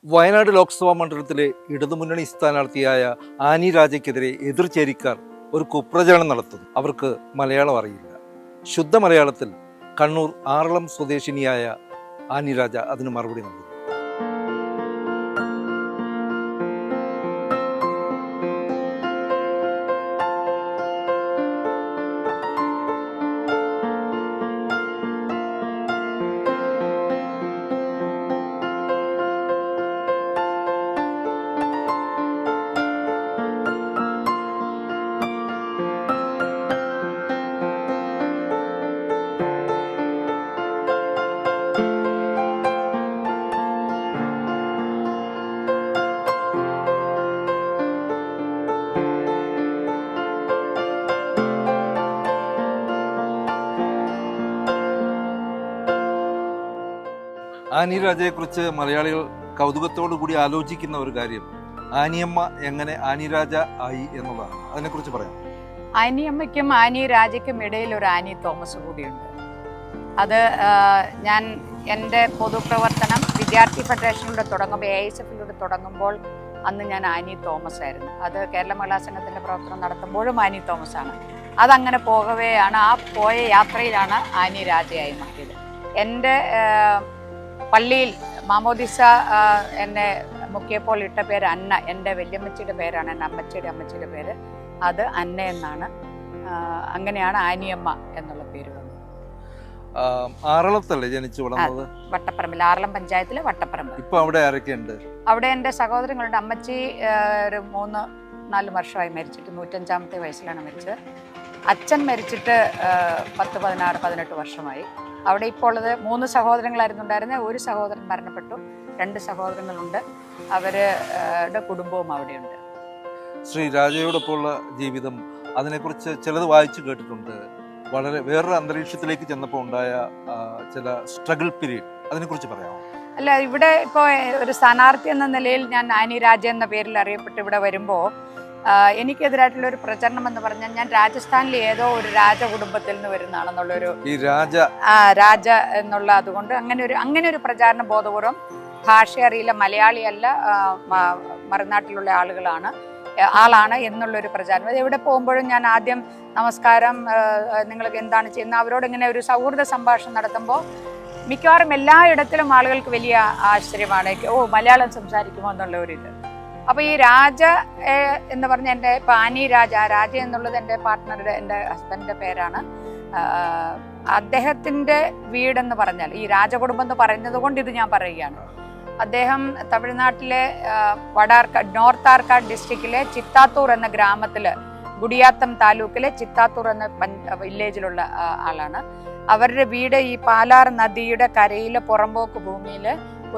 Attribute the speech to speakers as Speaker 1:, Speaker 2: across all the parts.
Speaker 1: വയനാട് ലോക്സഭാ മണ്ഡലത്തിലെ ഇടതുമുന്നണി സ്ഥാനാർത്ഥിയായ ആനി രാജയ്ക്കെതിരെ എതിർചേരിക്കാർ ഒരു കുപ്രചാരണം നടത്തുന്നു. അവർക്ക് മലയാളം അറിയില്ല. ശുദ്ധ മലയാളത്തിൽ കണ്ണൂർ ആറളം സ്വദേശിനിയായ ആനി രാജ അതിന് മറുപടി നൽകുന്നു. ആനി രാജയെക്കുറിച്ച് മലയാളികൾ കൗതുകത്തോടു കൂടി ആലോചിക്കുന്ന ഒരു കാര്യം ആനിയമ്മ എങ്ങനെ ആനി രാജ ആയി എന്നുള്ളതാണ്. അതിനെക്കുറിച്ച് പറയാം.
Speaker 2: ആനിയമ്മയ്ക്കും ആനി രാജയ്ക്കും ഇടയിൽ ഒരു ആനി തോമസ് കൂടിയുണ്ട്. അത് ഞാൻ എൻ്റെ പൊതുപ്രവർത്തനം വിദ്യാർത്ഥി ഫെഡറേഷനിലൂടെ തുടങ്ങുമ്പോൾ AISFലൂടെ തുടങ്ങുമ്പോൾ അന്ന് ഞാൻ ആനി തോമസ് ആയിരുന്നു. അത് കേരള മഹിളാ സംഘത്തിൻ്റെ പ്രവർത്തനം നടത്തുമ്പോഴും ആനി തോമസ് ആണ്. അതങ്ങനെ പോകവെയാണ് ആ പോയ യാത്രയിലാണ് ആനി രാജയായി മാറിയത്. എൻ്റെ പള്ളിയിൽ മാമോദിസ എന്നെ മുക്കിയപ്പോൾ ഇട്ട പേര് അന്ന. എൻ്റെ വല്യമ്മച്ചിയുടെ പേരാണ്, എൻ്റെ അമ്മച്ചിയുടെ പേര്. അത് അന്ന എന്നാണ്. അങ്ങനെയാണ് ആനിയമ്മ എന്നുള്ള പേര് വന്നത്.
Speaker 1: ആറളത്തല്ലേ ജനിച്ചു വളർന്നത്?
Speaker 2: വട്ടപ്പറമ്പിൽ, ആറളം പഞ്ചായത്തിലെ വട്ടപ്പറമ്പ്.
Speaker 1: ഇപ്പൊ അവിടെ ആരൊക്കെയുണ്ട്?
Speaker 2: അവിടെ എൻ്റെ സഹോദരങ്ങളുണ്ട്. അമ്മച്ചി ഒരു 3-4 വർഷമായി മരിച്ചിട്ട്, 105-ാമത്തെ വയസ്സിലാണ് മരിച്ചത്. അച്ഛൻ മരിച്ചിട്ട് 10-16-18 വർഷമായി. അവിടെ ഇപ്പോൾ ഉള്ളത് 3 സഹോദരങ്ങളായിരുന്നു ഉണ്ടായിരുന്നത്. ഒരു സഹോദരൻ മരണപ്പെട്ടു, 2 സഹോദരങ്ങളുണ്ട്. അവരുടെ കുടുംബവും അവിടെയുണ്ട്.
Speaker 1: ശ്രീ രാജയോടൊപ്പമുള്ള ജീവിതം, അതിനെക്കുറിച്ച് ചിലത് വായിച്ചു കേട്ടിട്ടുണ്ട്. വളരെ വേറൊരു അന്തരീക്ഷത്തിലേക്ക് ചെന്നപ്പോൾ ഉണ്ടായ ചില സ്ട്രഗിൾ പീരീഡ്, അതിനെക്കുറിച്ച് പറയാമോ?
Speaker 2: അല്ല, ഇവിടെ ഇപ്പോൾ ഒരു സ്ഥാനാർത്ഥി എന്ന നിലയിൽ ഞാൻ ആനി രാജ എന്ന പേരിൽ അറിയപ്പെട്ട് ഇവിടെ വരുമ്പോൾ എനിക്കെതിരായിട്ടുള്ള ഒരു പ്രചരണം എന്ന് പറഞ്ഞാൽ, ഞാൻ രാജസ്ഥാനിലെ ഏതോ ഒരു രാജകുടുംബത്തിൽ നിന്ന് വരുന്നതാണെന്നുള്ളൊരു രാജ എന്നുള്ള അതുകൊണ്ട് അങ്ങനെ ഒരു പ്രചാരണ ബോധപൂർവം, ഭാഷ അറിയില്ല, മലയാളിയല്ല, മറുനാട്ടിലുള്ള ആളാണ് എന്നുള്ളൊരു പ്രചാരണം. അത് എവിടെ പോകുമ്പോഴും ഞാൻ ആദ്യം നമസ്കാരം, നിങ്ങൾക്ക് എന്താണ് ചെയ്യുന്നത്, അവരോട് ഇങ്ങനെ ഒരു സൗഹൃദ സംഭാഷണം നടത്തുമ്പോൾ മിക്കവാറും എല്ലായിടത്തിലും ആളുകൾക്ക് വലിയ ആശ്ചര്യമാണ്. മലയാളം സംസാരിക്കുമോ എന്നുള്ള ഒരു ഇത്. അപ്പോൾ ഈ രാജ എന്ന് പറഞ്ഞ എൻ്റെ ഇപ്പം ആനി രാജ എന്നുള്ളത് എൻ്റെ പാർട്ട്ണറുടെ, എൻ്റെ ഹസ്ബൻഡിൻ്റെ പേരാണ്. അദ്ദേഹത്തിൻ്റെ വീടെന്ന് പറഞ്ഞാൽ, ഈ രാജകുടുംബം എന്ന് പറയുന്നത് കൊണ്ട് ഇത് ഞാൻ പറയുകയാണ്. അദ്ദേഹം തമിഴ്നാട്ടിലെ നോർത്ത് ആർക്കാട് ഡിസ്ട്രിക്റ്റിലെ ചിത്താത്തൂർ എന്ന ഗ്രാമത്തിൽ, ഗുഡിയാത്തം താലൂക്കിലെ ചിത്താത്തൂർ എന്ന വില്ലേജിലുള്ള ആളാണ്. അവരുടെ വീട് ഈ പാലാർ നദിയുടെ കരയിലെ പുറമ്പോക്ക് ഭൂമിയിൽ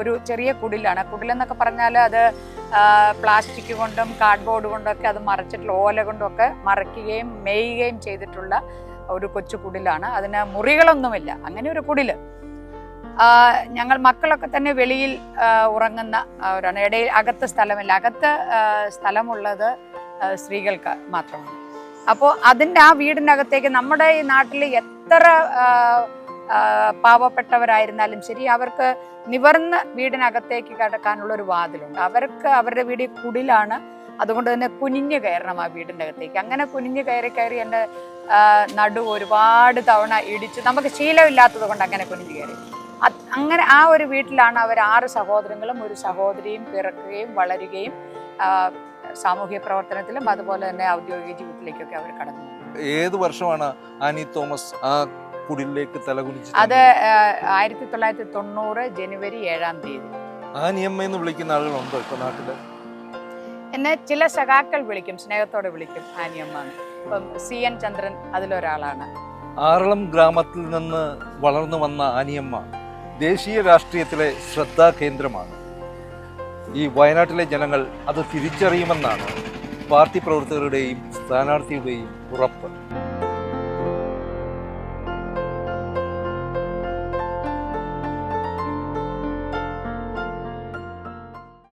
Speaker 2: ഒരു ചെറിയ കുടിലാണ്. കുടിലെന്നൊക്കെ പറഞ്ഞാൽ അത് പ്ലാസ്റ്റിക് കൊണ്ടും കാർഡ്ബോർഡ് കൊണ്ടൊക്കെ അത് മറച്ചിട്ടുള്ള, ഓല കൊണ്ടൊക്കെ മറയ്ക്കുകയും മേയുകയും ചെയ്തിട്ടുള്ള ഒരു കൊച്ചു കുടിലാണ്. അതിന് മുറികളൊന്നുമില്ല, അങ്ങനെ ഒരു കുടില്. ഞങ്ങൾ മക്കളൊക്കെ തന്നെ വെളിയിൽ ഉറങ്ങുന്ന അവരാണ്. ഇടയിൽ അകത്ത് സ്ഥലമില്ല. അകത്ത് സ്ഥലമുള്ളത് സ്ത്രീകൾക്ക് മാത്രമാണ്. അപ്പോൾ അതിൻ്റെ ആ വീടിനകത്തേക്ക് നമ്മുടെ ഈ നാട്ടിൽ എത്ര പാവപ്പെട്ടവരായിരുന്നാലും ശരി, അവർക്ക് നിവർന്ന് വീടിനകത്തേക്ക് കടക്കാനുള്ള ഒരു വാതിലുണ്ട്. അവരുടെ വീട് കുടിലാണ്. അതുകൊണ്ട് തന്നെ കുനിഞ്ഞു കയറണം ആ വീടിൻ്റെ അകത്തേക്ക്. അങ്ങനെ കുനിഞ്ഞു കയറി എൻ്റെ നടു ഒരുപാട് തവണ ഇടിച്ച്, നമുക്ക് ശീലമില്ലാത്തത് കൊണ്ട് അങ്ങനെ കുനിഞ്ഞു കയറി. അങ്ങനെ ആ ഒരു വീട്ടിലാണ് അവർ 6 സഹോദരങ്ങളും 1 സഹോദരിയും പിറക്കുകയും വളരുകയും സാമൂഹ്യ പ്രവർത്തനത്തിലും അതുപോലെ തന്നെ ഔദ്യോഗിക ജീവിതത്തിലേക്കൊക്കെ അവർ കടന്നു.
Speaker 1: ഏത് വർഷമാണ് ആനി തോമസ് ആ കുടിലേക്ക് തലകുനിച്ചത്?
Speaker 2: അത് 1990 ജനുവരി 7-ാം തീയതി.
Speaker 1: ആനിയമ്മ എന്ന് വിളിക്കുന്ന ആളുകളുണ്ടോ ഇപ്പൊ നാട്ടില്?
Speaker 2: എന്നെ ചില സഖാക്കൾ വിളിക്കും, സ്നേഹത്തോടെ വിളിക്കും ആനിയമ്മ. ഇപ്പം CN ചന്ദ്രൻ അതിലൊരാളാണ്.
Speaker 1: ആറളം ഗ്രാമത്തിൽ നിന്ന് വളർന്നു വന്ന ആനിയമ്മ ദേശീയ രാഷ്ട്രീയത്തിലെ ശ്രദ്ധാകേന്ദ്രമാണ്. ഈ വയനാട്ടിലെ ജനങ്ങൾ അത് തിരിച്ചറിയുമെന്നാണ് പാർട്ടി പ്രവർത്തകരുടെയും സ്ഥാനാർത്ഥിയുടെയും ഉറപ്പ്.